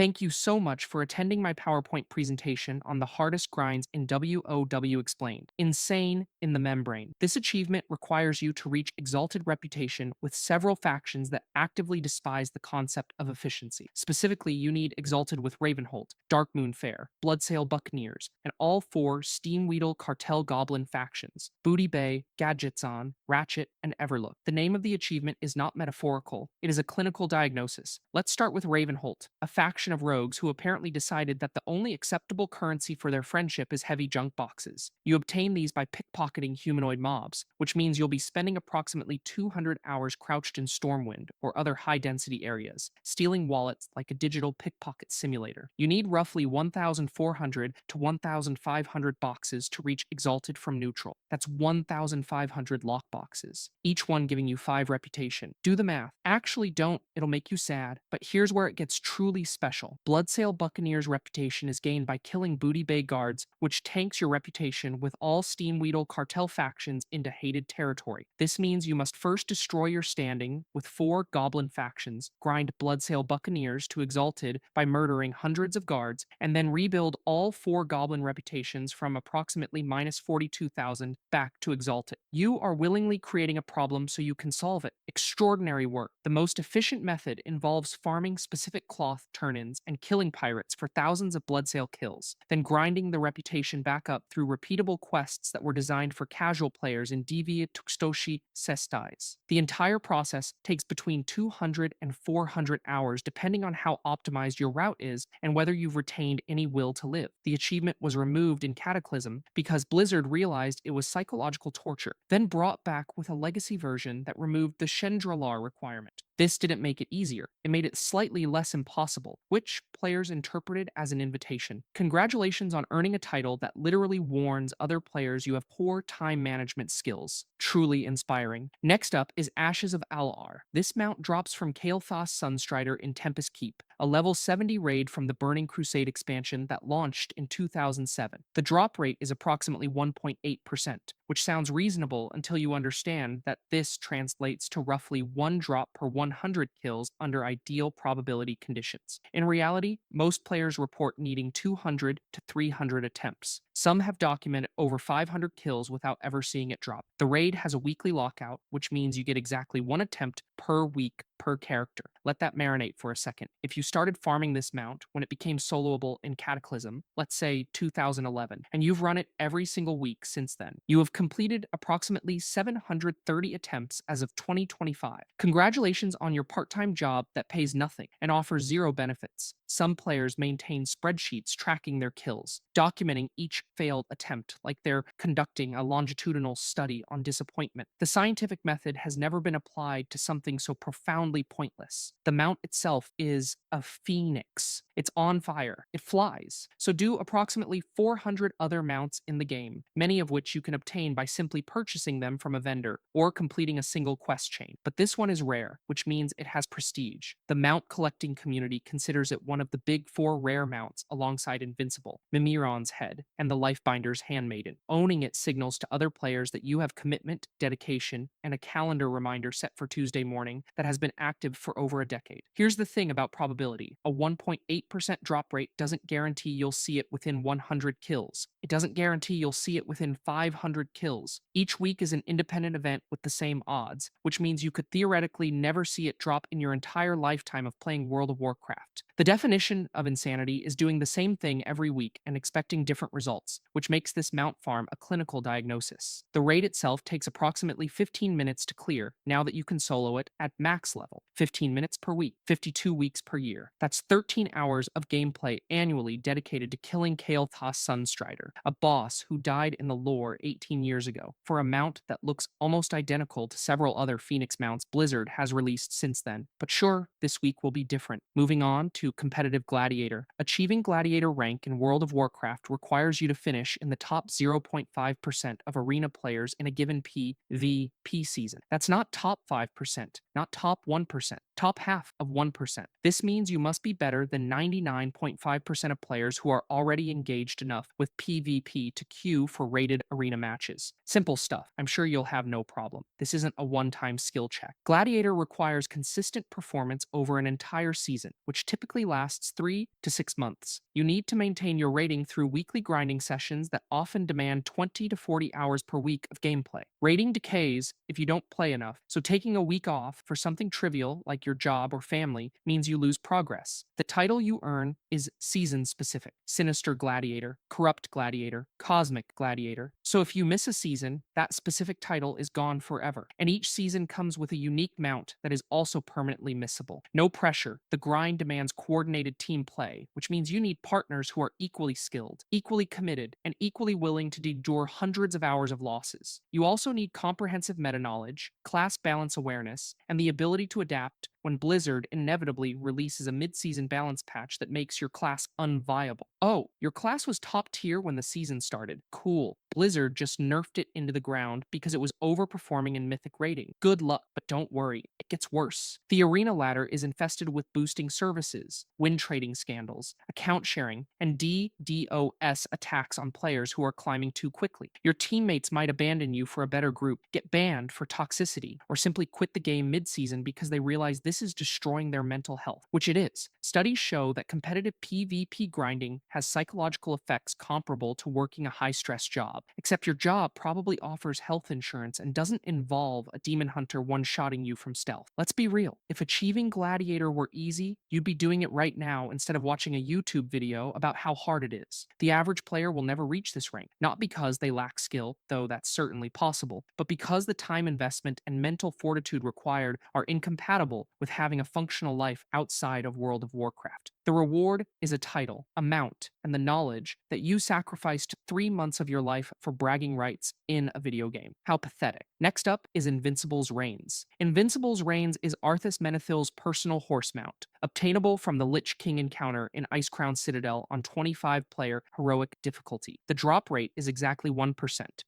Thank you so much for attending my PowerPoint presentation on the hardest grinds in WoW explained. Insane in the membrane. This achievement requires you to reach exalted reputation with several factions that actively despise the concept of efficiency. Specifically, you need exalted with Ravenhold, Darkmoon Fair, Bloodsail Buccaneers, and all four Steamweedle Cartel Goblin factions: Booty Bay, Gadgetzon, Ratchet, and Everlook. The name of the achievement is not metaphorical, it is a clinical diagnosis. Let's start with Ravenholt, a faction of rogues who apparently decided that the only acceptable currency for their friendship is heavy junk boxes. You obtain these by pickpocketing humanoid mobs, which means you'll be spending approximately 200 hours crouched in Stormwind or other high-density areas, stealing wallets like a digital pickpocket simulator. You need roughly 1,400 to 1,500 boxes to reach Exalted from neutral. That's 1,500 lock boxes, each one giving you 5 reputation. Do the math. Actually don't, it'll make you sad, but here's where it gets truly special. Bloodsail Buccaneers' reputation is gained by killing Booty Bay guards, which tanks your reputation with all Steamweedle cartel factions into hated territory. This means you must first destroy your standing with 4 goblin factions, grind Bloodsail Buccaneers to Exalted by murdering hundreds of guards, and then rebuild all 4 goblin reputations from approximately minus 42,000 back to Exalted. You are willingly creating a problem so you can solve it. Extraordinary work. The most efficient method involves farming specific cloth turn-ins and killing pirates for thousands of Bloodsail kills, then grinding the reputation back up through repeatable quests that were designed for casual players in Divya Tukstoshi Sestais. The entire process takes between 200 and 400 hours depending on how optimized your route is and whether you've retained any will to live. The achievement was removed in Cataclysm because Blizzard realized it was psychological torture, then brought back with a legacy version that removed the Shendralar requirement. This didn't make it easier, it made it slightly less impossible, which players interpreted as an invitation. Congratulations on earning a title that literally warns other players you have poor time management skills. Truly inspiring. Next up is Ashes of Alar. This mount drops from Kael'thas Sunstrider in Tempest Keep, a level 70 raid from the Burning Crusade expansion that launched in 2007. The drop rate is approximately 1.8%, which sounds reasonable until you understand that this translates to roughly 1 drop per 100 kills under ideal probability conditions. In reality, most players report needing 200 to 300 attempts. Some have documented over 500 kills without ever seeing it drop. The raid has a weekly lockout, which means you get exactly 1 attempt per week per character. Let that marinate for a second. If you started farming this mount when it became soloable in Cataclysm, let's say 2011, and you've run it every single week since then, you have completed approximately 730 attempts as of 2025. Congratulations on your part-time job that pays nothing and offers 0 benefits. Some players maintain spreadsheets tracking their kills, documenting each failed attempt like they're conducting a longitudinal study on disappointment. The scientific method has never been applied to something so profoundly pointless. The mount itself is a phoenix. It's on fire. It flies. So do approximately 400 other mounts in the game, many of which you can obtain by simply purchasing them from a vendor or completing a single quest chain. But this one is rare, which means it has prestige. The mount collecting community considers it one of the big 4 rare mounts alongside Invincible, Mimiron's Head, and the Lifebinder's Handmaiden. Owning it signals to other players that you have commitment, dedication, and a calendar reminder set for Tuesday morning that has been active for over a decade. Here's the thing about probability. A 1.8% drop rate doesn't guarantee you'll see it within 100 kills. It doesn't guarantee you'll see it within 500 kills. Each week is an independent event with the same odds, which means you could theoretically never see it drop in your entire lifetime of playing World of Warcraft. The definition of insanity is doing the same thing every week and expecting different results, which makes this mount farm a clinical diagnosis. The raid itself takes approximately 15 minutes to clear now that you can solo it at max level, 15 minutes per week, 52 weeks per year. That's 13 hours of gameplay annually dedicated to killing Kael'thas Sunstrider, a boss who died in the lore 18 years ago, for a mount that looks almost identical to several other Phoenix mounts Blizzard has released since then. But sure, this week will be different. Moving on to competitive Gladiator. Achieving Gladiator rank in World of Warcraft requires you to finish in the top 0.5% of arena players in a given PvP season. That's not top 5%, not top 1%, top half of 1%. This means you must be better than 99.5% of players who are already engaged enough with PvP to queue for rated arena matches. Simple stuff. I'm sure you'll have no problem. This isn't a one-time skill check. Gladiator requires consistent performance over an entire season, which typically lasts 3 to 6 months. You need to maintain your rating through weekly grinding sessions that often demand 20 to 40 hours per week of gameplay. Rating decays if you don't play enough, so taking a week off for something trivial like your job or family means you lose progress. The title you earn is season specific: Sinister Gladiator, Corrupt Gladiator, Cosmic Gladiator. So if you miss a season, that specific title is gone forever. And each season comes with a unique mount that is also permanently missable. No pressure. The grind demands coordinated team play, which means you need partners who are equally skilled, equally committed, and equally willing to endure hundreds of hours of losses. You also need comprehensive meta knowledge, class balance awareness, and the ability to adapt when Blizzard inevitably releases a mid-season balance patch that makes your class unviable. Oh, your class was top tier when the season started. Cool. Blizzard just nerfed it into the ground because it was overperforming in Mythic rating. Good luck, but don't worry, it gets worse. The arena ladder is infested with boosting services, win trading scandals, account sharing, and DDoS attacks on players who are climbing too quickly. Your teammates might abandon you for a better group, get banned for toxicity, or simply quit the game mid-season because they realize this is destroying their mental health, which it is. Studies show that competitive PvP grinding has psychological effects comparable to working a high-stress job, except your job probably offers health insurance and doesn't involve a demon hunter one-shotting you from stealth. Let's be real. If achieving Gladiator were easy, you'd be doing it right now instead of watching a YouTube video about how hard it is. The average player will never reach this rank, not because they lack skill, though that's certainly possible, but because the time investment and mental fortitude required are incompatible with having a functional life outside of World of Warcraft. The reward is a title, a mount, and the knowledge that you sacrificed 3 months of your life for bragging rights in a video game. How pathetic. Next up is Invincible's Reigns. Invincible's Reigns is Arthas Menethil's personal horse mount, obtainable from the Lich King encounter in Icecrown Citadel on 25-player heroic difficulty. The drop rate is exactly 1%,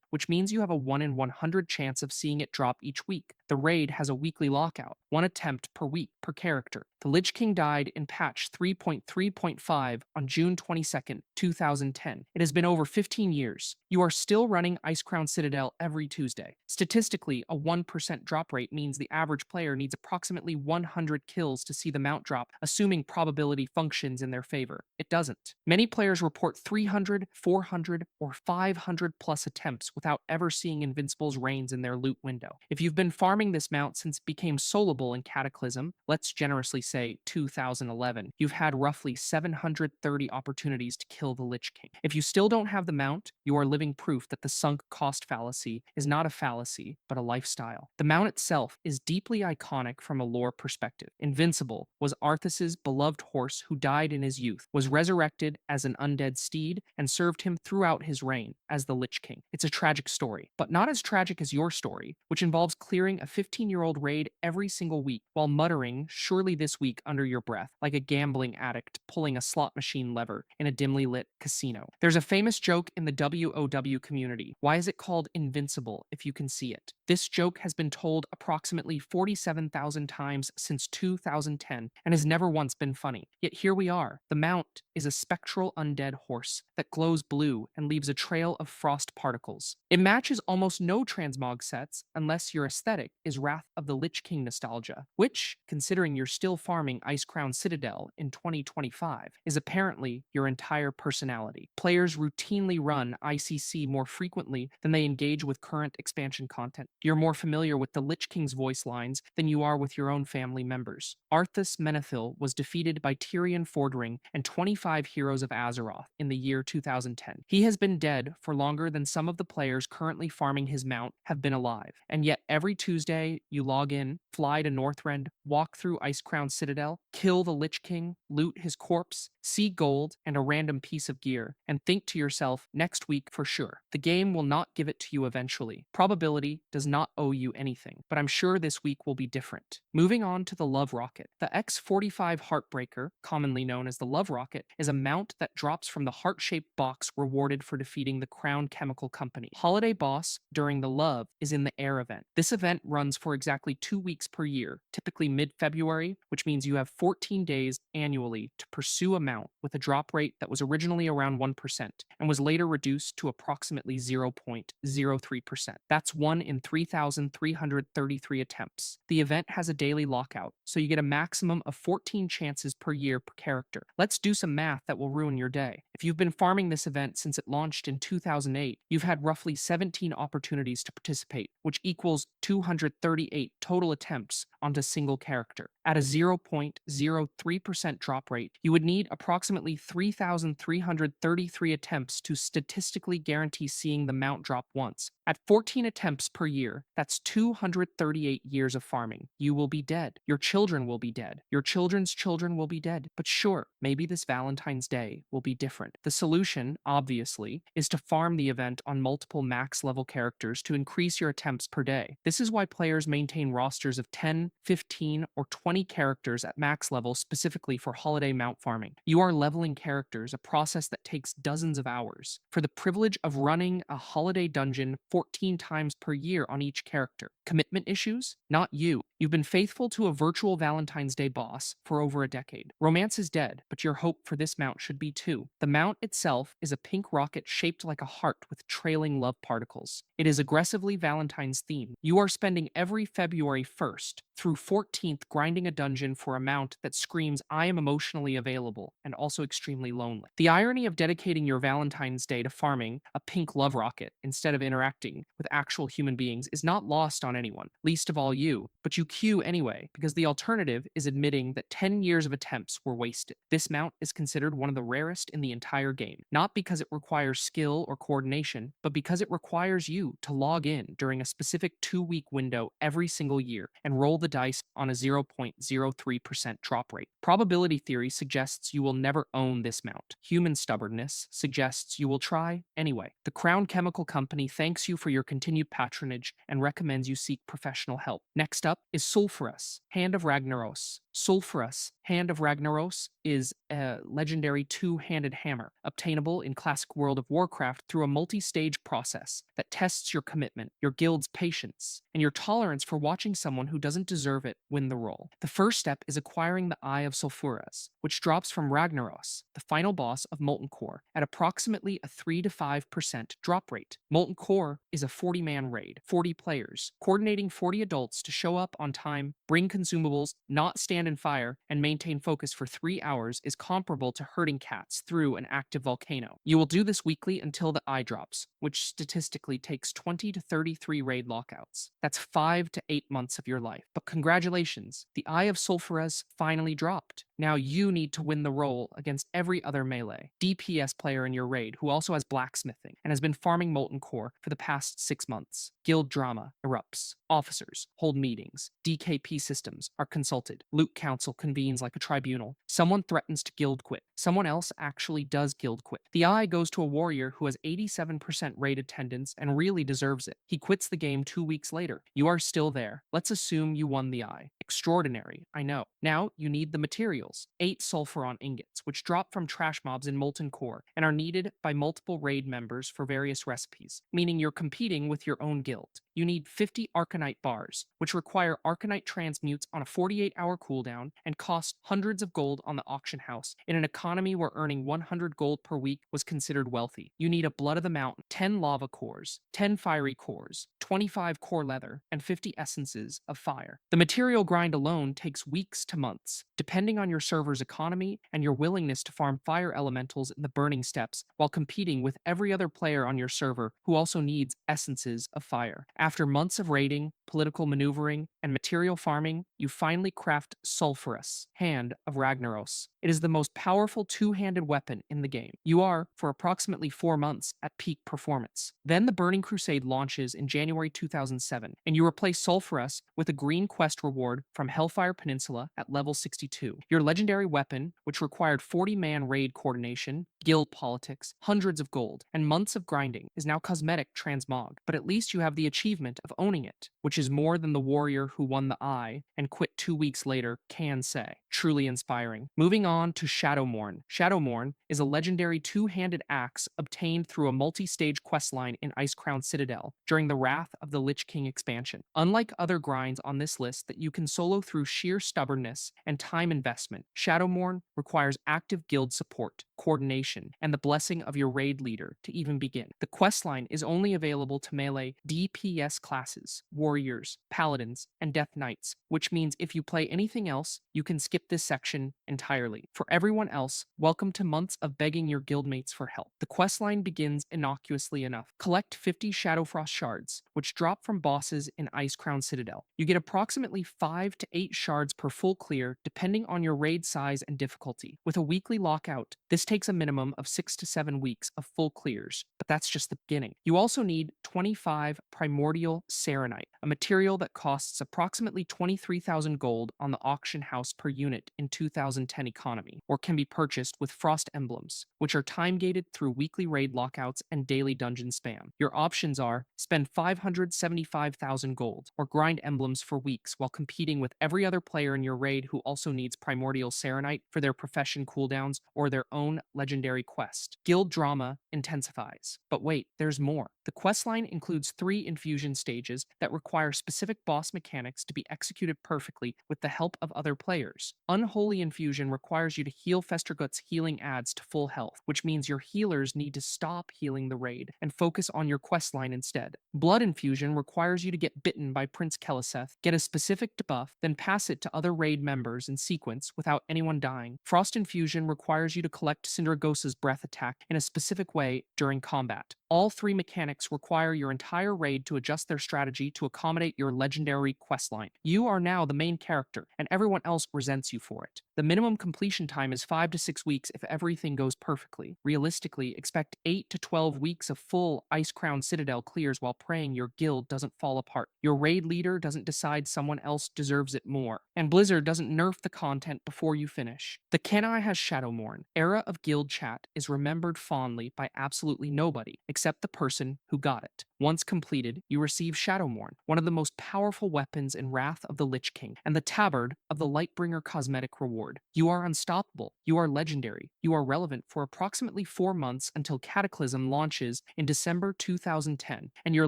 which means you have a 1 in 100 chance of seeing it drop each week. The raid has a weekly lockout, 1 attempt per week per character. The Lich King died in patch 3.3.5 on June 22nd, 2010. It has been over 15 years. You are still running Icecrown Citadel every Tuesday. Statistically, a 1% drop rate means the average player needs approximately 100 kills to see the mount drop, assuming probability functions in their favor. It doesn't. Many players report 300, 400, or 500 plus attempts without ever seeing Invincible's Reigns in their loot window. If you've been farming this mount since it became soloable in Cataclysm, let's generously say 2011, you've had roughly 730 opportunities to kill the Lich King. If you still don't have the mount, you are living proof that the sunk cost fallacy is not a fallacy, but a lifestyle. The mount itself is deeply iconic from a lore perspective. Invincible was Arthas's beloved horse who died in his youth, was resurrected as an undead steed, and served him throughout his reign as the Lich King. It's a tragic story, but not as tragic as your story, which involves clearing a 15-year-old raid every single week while muttering, "Surely this week," under your breath, like a gambling addict pulling a slot machine lever in a dimly lit casino. There's a famous joke in the WoW community. Why is it called Invincible if you can see it? This joke has been told approximately 47,000 times since 2010 and has never once been funny. Yet here we are. The mount is a spectral undead horse that glows blue and leaves a trail of frost particles. It matches almost no transmog sets unless your aesthetic is Wrath of the Lich King nostalgia, which, considering you're still farming Icecrown Citadel in 2025, is apparently your entire personality. Players routinely run ICC more frequently than they engage with current expansion content. You're more familiar with the Lich King's voice lines than you are with your own family members. Arthas Menethil was defeated by Tyrion Fordring and 25 heroes of Azeroth in the year 2010. He has been dead for longer than some of the players currently farming his mount have been alive, and yet every Tuesday you log in, fly to Northrend, walk through Icecrown Citadel, kill the Lich King, loot loot his corpse, see gold, and a random piece of gear, and think to yourself, next week for sure. The game will not give it to you eventually. Probability does not owe you anything, but I'm sure this week will be different. Moving on to the Love Rocket. The X-45 Heartbreaker, commonly known as the Love Rocket, is a mount that drops from the heart-shaped box rewarded for defeating the Crown Chemical Company. Holiday boss during the Love is in the Air event. This event runs for exactly 2 weeks per year, typically mid-February, which means you have 14 days annually to pursue a mount with a drop rate that was originally around 1% and was later reduced to approximately 0.03%. That's 1 in 3,333 attempts. The event has a daily lockout, so you get a maximum of 14 chances per year per character. Let's do some math that will ruin your day. If you've been farming this event since it launched in 2008, you've had roughly 17 opportunities to participate, which equals 238 total attempts onto a single character. At a 0.03% drop rate, you would need approximately 3,333 attempts to statistically guarantee seeing the mount drop once. At 14 attempts per year, that's 238 years of farming. You will be dead. Your children will be dead. Your children's children will be dead. But sure, maybe this Valentine's Day will be different. The solution, obviously, is to farm the event on multiple max level characters to increase your attempts per day. This is why players maintain rosters of 10, 15, or 20 characters at max level specifically for holiday mount farming. You are leveling characters, a process that takes dozens of hours, for the privilege of running a holiday dungeon 14 times per year on each character. Commitment issues? Not you. You've been faithful to a virtual Valentine's Day boss for over a decade. Romance is dead, but your hope for this mount should be too. The mount itself is a pink rocket shaped like a heart with trailing love particles. It is aggressively Valentine's themed. You are spending every February 1st through 14th grinding a dungeon for a mount that screams, I am emotionally available, and also extremely lonely. The irony of dedicating your Valentine's Day to farming a pink love rocket instead of interacting with actual human beings is not lost on anyone, least of all you, but you queue anyway, because the alternative is admitting that 10 years of attempts were wasted. This mount is considered one of the rarest in the entire game, not because it requires skill or coordination, but because it requires you to log in during a specific 2-week window every single year and roll the dice on a 0.03% drop rate. Probability theory suggests you will never own this mount. Human stubbornness suggests you will try anyway. The Crown Chemical Company thanks you for your continued patronage and recommends you seek professional help. Next up is Sulfuras, Hand of Ragnaros. Sulfuras, Hand of Ragnaros, is a legendary two-handed hammer, obtainable in classic World of Warcraft through a multi-stage process that tests your commitment, your guild's patience, and your tolerance for watching someone who doesn't deserve it win the role. The first step is acquiring the Eye of Sulfuras, which drops from Ragnaros, the final boss of Molten Core, at approximately a 3 to 5% drop rate. Molten Core is a 40-man raid, 40 players, coordinating 40 adults to show up on time, bring consumables, not stand in fire, and maintain focus for 3 hours is comparable to herding cats through an active volcano. You will do this weekly until the eye drops, which statistically takes 20 to 33 raid lockouts. That's 5 to 8 months of your life. But congratulations, the Eye of Sulfuras finally dropped. Now you need to win the role against every other melee DPS player in your raid who also has blacksmithing and has been farming Molten Core for the past 6 months. Guild drama erupts. Officers hold meetings. DKP systems are consulted. Loot council convenes like a tribunal. Someone threatens to guild quit. Someone else actually does guild quit. The eye goes to a warrior who has 87% raid attendance and really deserves it. He quits the game 2 weeks later. You are still there. Let's assume you won the eye. Extraordinary, I know. Now you need the materials. 8 sulfuron ingots, which drop from trash mobs in Molten Core and are needed by multiple raid members for various recipes, meaning you're competing with your own guild. You need 50 Arcanite bars, which require Arcanite transmutes on a 48-hour cooldown and cost hundreds of gold on the auction house in an economy where earning 100 gold per week was considered wealthy. You need a Blood of the Mountain, 10 lava cores, 10 fiery cores, 25 core leather, and 50 essences of fire. The material grind alone takes weeks to months, depending on your server's economy and your willingness to farm fire elementals in the burning steps while competing with every other player on your server who also needs essences of fire. After months of raiding, political maneuvering, and material farming, you finally craft Sulphurus, Hand of Ragnaros. It is the most powerful two-handed weapon in the game. You are, for approximately 4 months, at peak performance. Then the Burning Crusade launches in January 2007, and you replace Sulphurus with a green quest reward from Hellfire Peninsula at level 62. Your legendary weapon, which required 40-man raid coordination, guild politics, hundreds of gold, and months of grinding, is now cosmetic transmog. But at least you have the achievement of owning it, which is more than the warrior who won the eye and quit 2 weeks later can say. Truly inspiring. Moving on to Shadowmourne. Shadowmourne is a legendary two-handed axe obtained through a multi-stage questline in Icecrown Citadel during the Wrath of the Lich King expansion. Unlike other grinds on this list that you can solo through sheer stubbornness and time investment, Shadowmourne requires active guild support, coordination, and the blessing of your raid leader to even begin. The questline is only available to melee DPS classes, warriors, paladins, and death knights, which means if you play anything else, you can skip this section entirely. For everyone else, welcome to months of begging your guildmates for help. The questline begins innocuously enough. Collect 50 Shadowfrost shards, which drop from bosses in Icecrown Citadel. You get approximately 5 to 8 shards per full clear, depending on your raid size and difficulty. With a weekly lockout, this takes a minimum of 6 to 7 weeks of full clears, but that's just the beginning. You also need 25 Primordial Serenite, a material that costs approximately 23,000 gold on the auction house per unit in 2010 economy, or can be purchased with Frost Emblems, which are time-gated through weekly raid lockouts and daily dungeon spam. Your options are spend 575,000 gold, or grind emblems for weeks while competing with every other player in your raid who also needs Primordial Serenite for their profession cooldowns or their own legendary quest. Guild drama intensifies. But wait, there's more. The questline includes 3 infusion stages that require specific boss mechanics to be executed perfectly with the help of other players. Unholy Infusion requires you to heal Festergut's healing adds to full health, which means your healers need to stop healing the raid and focus on your questline instead. Blood Infusion requires you to get bitten by Prince Keliseth, get a specific debuff, then pass it to other raid members in sequence without anyone dying. Frost Infusion requires you to collect Syndragosa's breath attack in a specific way during combat. All 3 mechanics require your entire raid to adjust their strategy to accommodate your legendary questline. You are now the main character, and everyone else resents you for it. The minimum completion time is 5 to 6 weeks if everything goes perfectly. Realistically, expect 8 to 12 weeks of full Icecrown Citadel clears while praying your guild doesn't fall apart. Your raid leader doesn't decide someone else deserves it more, and Blizzard doesn't nerf the content before you finish. The Kenai has Shadowmourne. Era of Guild Chat is remembered fondly by absolutely nobody except the person who got it. Once completed, you receive Shadowmourne, one of the most powerful weapons in Wrath of the Lich King, and the Tabard of the Lightbringer cosmetic reward. You are unstoppable. You are legendary. You are relevant for approximately 4 months until Cataclysm launches in December 2010, and your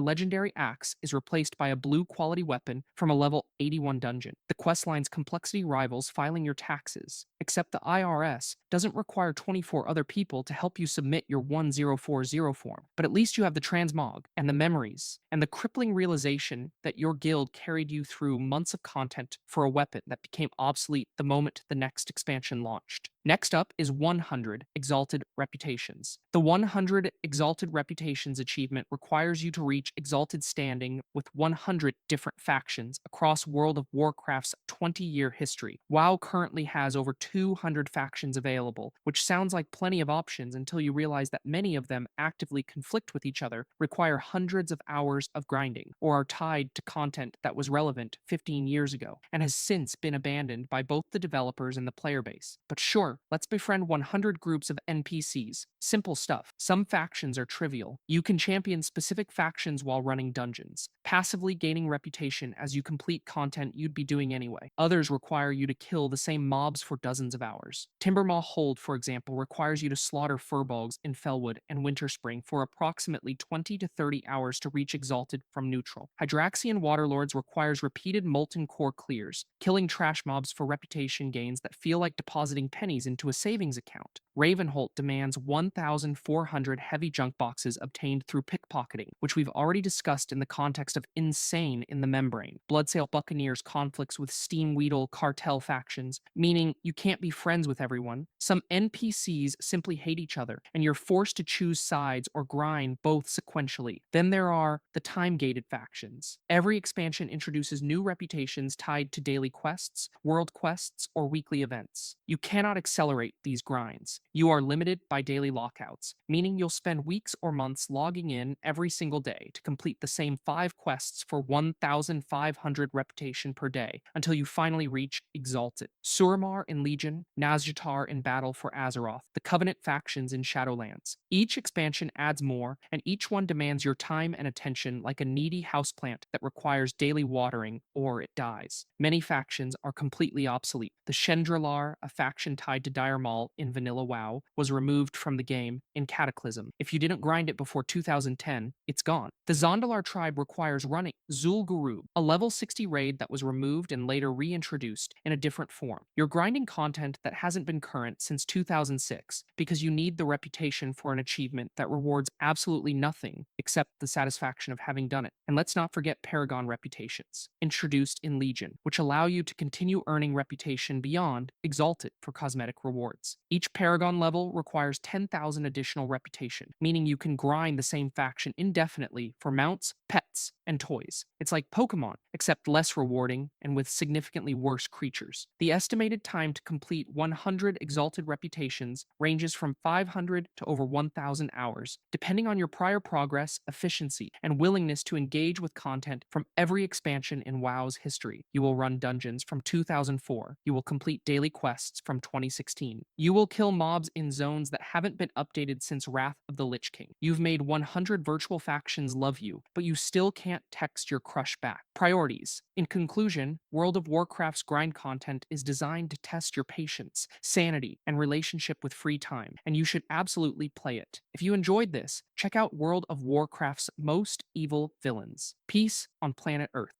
legendary axe is replaced by a blue quality weapon from a level 81 dungeon. The questline's complexity rivals filing your taxes, except the IRS doesn't require 24 other people to help you submit your 1040 form, but at least you have the transmog and the memories and the crippling realization that your guild carried you through months of content for a weapon that became obsolete the moment the next expansion launched. Next up is 100 Exalted Reputations. The 100 Exalted Reputations achievement requires you to reach Exalted standing with 100 different factions across World of Warcraft's 20-year history. WoW currently has over 200 factions available, which sounds like plenty of options until you realize that many of them actively conflict with each other, require hundreds of hours of grinding, or are tied to content that was relevant 15 years ago and has since been abandoned by both the developers and the player base. But sure, let's befriend 100 groups of NPCs. Simple stuff. Some factions are trivial. You can champion specific factions while running dungeons, passively gaining reputation as you complete content you'd be doing anyway. Others require you to kill the same mobs for dozens of hours. Timbermaw Hold, for example, requires you to slaughter furbolgs in Fellwood and Winterspring for approximately 20 to 30 hours to reach Exalted from neutral. Hydraxian Waterlords requires repeated Molten Core clears, killing trash mobs for reputation gains that feel like depositing pennies into a savings account. Ravenholt demands 1,400 heavy junk boxes obtained through pickpocketing, which we've already discussed in the context of Insane in the Membrane. Bloodsail Buccaneers conflicts with Steamweedle cartel factions, meaning you can't be friends with everyone. Some NPCs simply hate each other, and you're forced to choose sides or grind both sequentially. Then there are the time-gated factions. Every expansion introduces new reputations tied to daily quests, world quests, or weekly events. You cannot accelerate these grinds. You are limited by daily lockouts, meaning you'll spend weeks or months logging in every single day to complete the same 5 quests for 1,500 reputation per day until you finally reach Exalted. Suramar in Legion, Nazjatar in Battle for Azeroth, the Covenant factions in Shadowlands. Each expansion adds more, and each one demands your time and attention like a needy houseplant that requires daily watering or it dies. Many factions are completely obsolete. The Shendralar, a faction tied to Dire Maul in Vanilla WoW, was removed from the game in Cataclysm. If you didn't grind it before 2010, it's gone. The Zondalar tribe requires running Zul'Gurub, a level 60 raid that was removed and later reintroduced in a different form. You're grinding content that hasn't been current since 2006 because you need the reputation for an achievement that rewards absolutely nothing except the satisfaction of having done it. And let's not forget Paragon reputations, introduced in Legion, which allow you to continue earning reputation beyond Exalted for cosmetic rewards. Each Paragon level requires 10,000 additional reputation, meaning you can grind the same faction indefinitely for mounts, pets, and toys. It's like Pokemon, except less rewarding and with significantly worse creatures. The estimated time to complete 100 Exalted reputations ranges from 500 to over 1,000 hours, depending on your prior progress, efficiency, and willingness to engage with content from every expansion in WoW's history. You will run dungeons from 2004. You will complete daily quests from 2016. You will kill mobs in zones that haven't been updated since Wrath of the Lich King. You've made 100 virtual factions love you, but you still can't text your crush back. Priorities. In conclusion, World of Warcraft's grind content is designed to test your patience, sanity, and relationship with free time, and you should absolutely play it. If you enjoyed this, check out World of Warcraft's Most Evil Villains. Peace on planet Earth.